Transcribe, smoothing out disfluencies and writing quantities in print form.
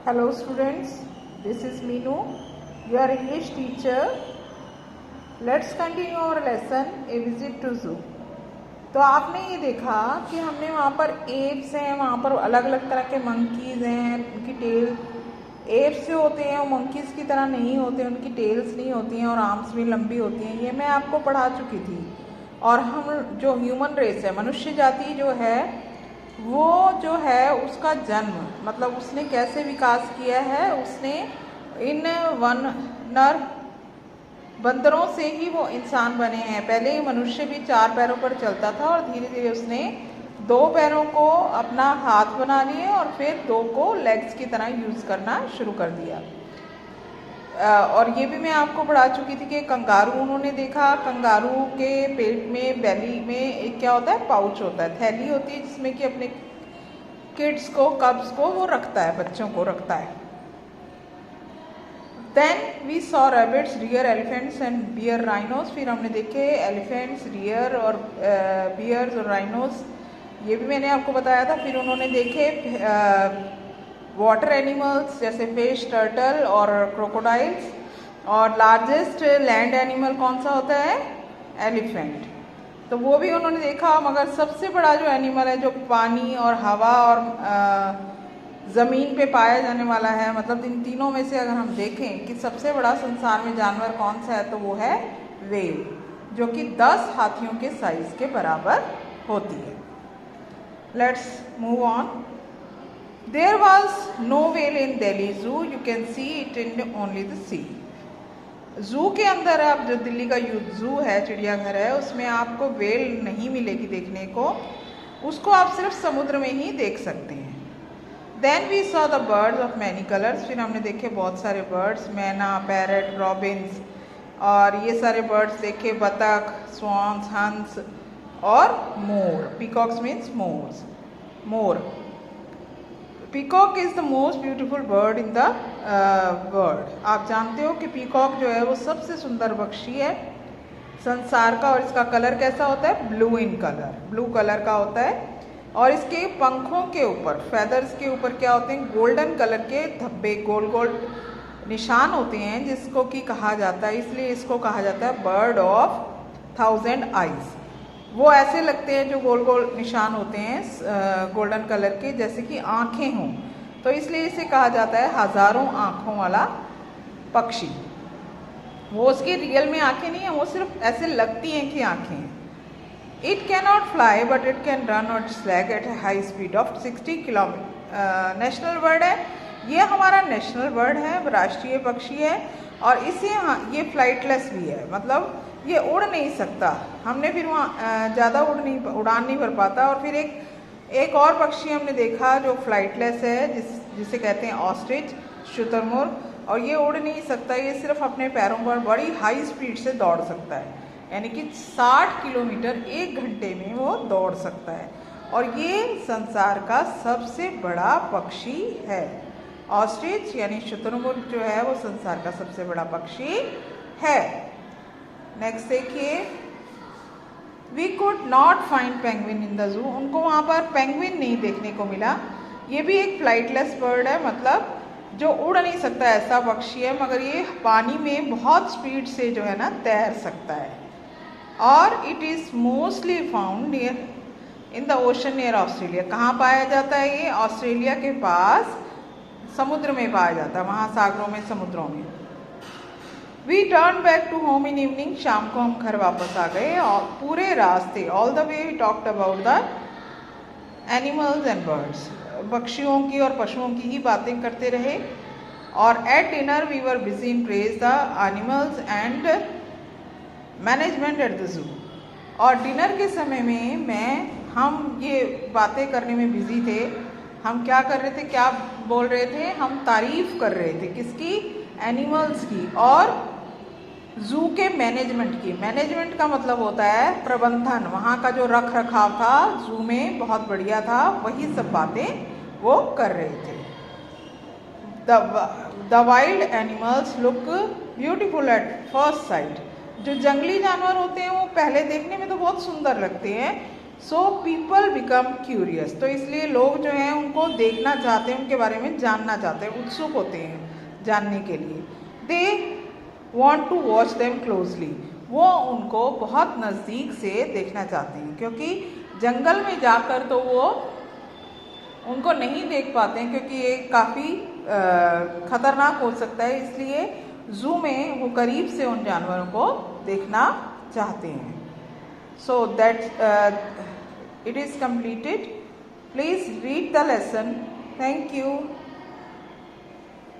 Hello students, this is Meenu, your English teacher. Let's continue our lesson A Visit to Zoo. तो आपने ये देखा कि हमने वहाँ पर एप्स हैं, वहाँ पर अलग अलग तरह के मंकीज़ हैं, उनकी टेल एप्स जो होते हैं वो मंकीज़ की तरह नहीं होते, उनकी टेल्स नहीं होती हैं और आर्म्स भी लंबी होती हैं। ये मैं आपको पढ़ा चुकी थी। और हम जो ह्यूमन रेस है, मनुष्य जाति जो है वो जो है उसका जन्म मतलब उसने कैसे विकास किया है, उसने इन नर बंदरों से ही वो इंसान बने हैं। पहले ही मनुष्य भी 4 पैरों पर चलता था और धीरे धीरे उसने 2 पैरों को अपना हाथ बना लिए और फिर 2 को लेग्स की तरह यूज़ करना शुरू कर दिया। और ये भी मैं आपको पढ़ा चुकी थी कि कंगारू उन्होंने देखा, कंगारू के पेट में बेली में एक क्या होता है, पाउच होता है, थैली होती है जिसमें कि अपने किड्स को, कब्स को वो रखता है, बच्चों को रखता है। Then we saw rabbits, deer, elephants and bear, rhinos. फिर हमने देखे एलिफेंट्स, डियर और बियर्स और राइनोस, ये भी मैंने आपको बताया था। फिर उन्होंने देखे वाटर एनिमल्स जैसे फिश, टर्टल और क्रोकोडाइल्स। और लार्जेस्ट लैंड एनिमल कौन सा होता है, एलिफेंट, तो वो भी उन्होंने देखा। मगर सबसे बड़ा जो एनिमल है जो पानी और हवा और ज़मीन पे पाया जाने वाला है, मतलब इन तीनों में से अगर हम देखें कि सबसे बड़ा संसार में जानवर कौन सा है, तो वो है व्हेल, जो कि 10 हाथियों के साइज के बराबर होती है। Let's move on. There was no whale in Delhi Zoo. You can see it in only the sea. जू के अंदर आप जो दिल्ली का जू है, चिड़ियाघर है, उसमें आपको व्हेल नहीं मिलेगी देखने को, उसको आप सिर्फ समुद्र में ही देख सकते हैं। Then we saw the birds of many colors. फिर हमने देखे बहुत सारे बर्ड्स, मैना, पैरट, रॉबिन्स, और ये सारे बर्ड्स देखे, बतख, स्वॉन्स, हंस और मोर। पीकॉक्स मीन्स मोर्स, मोर। Peacock is the most beautiful bird in the world. आप जानते हो कि पीकॉक जो है वो सबसे सुंदर पक्षी है संसार का, और इसका कलर कैसा होता है, blue in colour, blue colour का होता है। और इसके पंखों के ऊपर, फेदर्स के ऊपर क्या होते हैं, गोल्डन कलर के धब्बे, गोल गोल निशान होते हैं, जिसको कि कहा जाता है, इसलिए इसको कहा जाता है बर्ड ऑफ 1000 आइज। वो ऐसे लगते हैं जो गोल गोल निशान होते हैं गोल्डन कलर के, जैसे कि आँखें हों, तो इसलिए इसे कहा जाता है हज़ारों आँखों वाला पक्षी। वो उसकी रियल में आँखें नहीं हैं, वो सिर्फ ऐसे लगती हैं कि आँखें हैं। It can not fly but it can run और slag at high speed of 60 kilometre. National bird है, ये हमारा नेशनल बर्ड है, राष्ट्रीय पक्षी है, और इसे ये फ्लाइटलेस भी है, मतलब ये उड़ नहीं सकता। हमने फिर वहाँ ज़्यादा उड़ान नहीं भर पाता। और फिर एक और पक्षी हमने देखा जो फ्लाइटलेस है, जिसे कहते हैं ऑस्ट्रिच, शुतुरमुर्ग, और ये उड़ नहीं सकता, ये सिर्फ अपने पैरों पर बड़ी हाई स्पीड से दौड़ सकता है, यानी कि 60 किलोमीटर 1 घंटे में वो दौड़ सकता है। और ये संसार का सबसे बड़ा पक्षी है। ऑस्ट्रिच यानी शुतुरमुर्ग जो है वो संसार का सबसे बड़ा पक्षी है। नेक्स्ट देखिए, we could not find penguin in the zoo. उनको वहाँ पर पेंगुइन नहीं देखने को मिला। ये भी एक फ्लाइटलेस बर्ड है, मतलब जो उड़ नहीं सकता ऐसा पक्षी है, मगर ये पानी में बहुत स्पीड से जो है ना तैर सकता है। और it is mostly found near in the ocean near Australia. कहाँ पाया जाता है ये, ऑस्ट्रेलिया के पास समुद्र में पाया जाता है, महासागरों में, समुद्रों में। We turn back to home in evening. शाम को हम घर वापस आ गए, और पूरे रास्ते all the way we talked about the animals and birds. पक्षियों की और पशुओं की ही बातें करते रहे। और at dinner we were busy in praise the animals and management at the zoo. और डिनर के समय में हम ये बातें करने में बिजी थे। हम क्या कर रहे थे, क्या बोल रहे थे, हम तारीफ कर रहे थे, किसकी, एनिमल्स की, और जू के मैनेजमेंट की। मैनेजमेंट का मतलब होता है प्रबंधन, वहाँ का जो रख रखाव था जू में बहुत बढ़िया था, वही सब बातें वो कर रहे थे। The wild animals look beautiful at first sight. जो जंगली जानवर होते हैं वो पहले देखने में तो बहुत सुंदर लगते हैं, सो पीपल बिकम क्यूरियस, तो इसलिए लोग जो हैं उनको देखना चाहते हैं, उनके बारे में जानना चाहते हैं, उत्सुक होते हैं जानने के लिए। They want to watch them closely, वो उनको बहुत नज़दीक से देखना चाहते हैं, क्योंकि जंगल में जाकर तो वो उनको नहीं देख पाते हैं, क्योंकि ये काफ़ी ख़तरनाक हो सकता है, इसलिए ज़ू में वो करीब से उन जानवरों को देखना चाहते हैं। So that it is completed. Please read the lesson. Thank you.